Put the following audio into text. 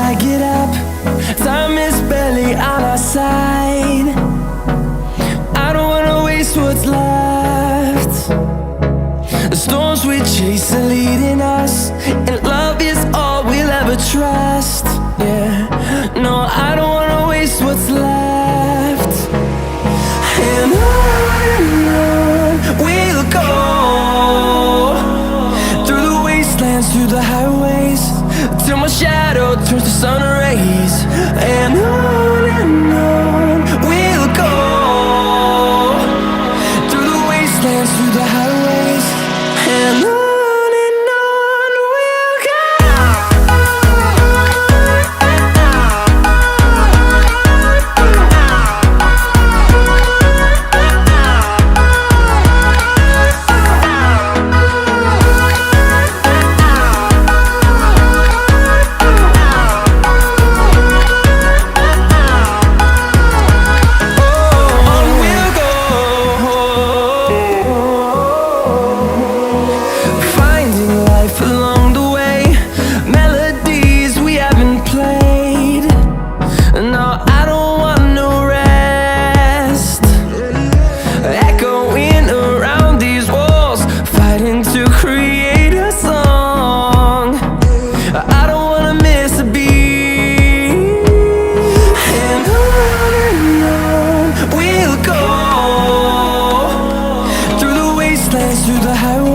I get up, time is barely on our side. I don't wanna waste what's left. The storms we chase are leading us, and love is all we'll ever trust. Yeah, no, I don't wanna waste what's left. And on we'll go, through the wastelands, through the highways, till my shadow turns to sun rays. And on we'll go, through the wastelands, through the highways, and on we'll go. Along the way, melodies we haven't played. No, I don't want no rest. Echoing around these walls, fighting to create a song. I don't wanna miss a beat. And on we'll go, through the wastelands, through the highways,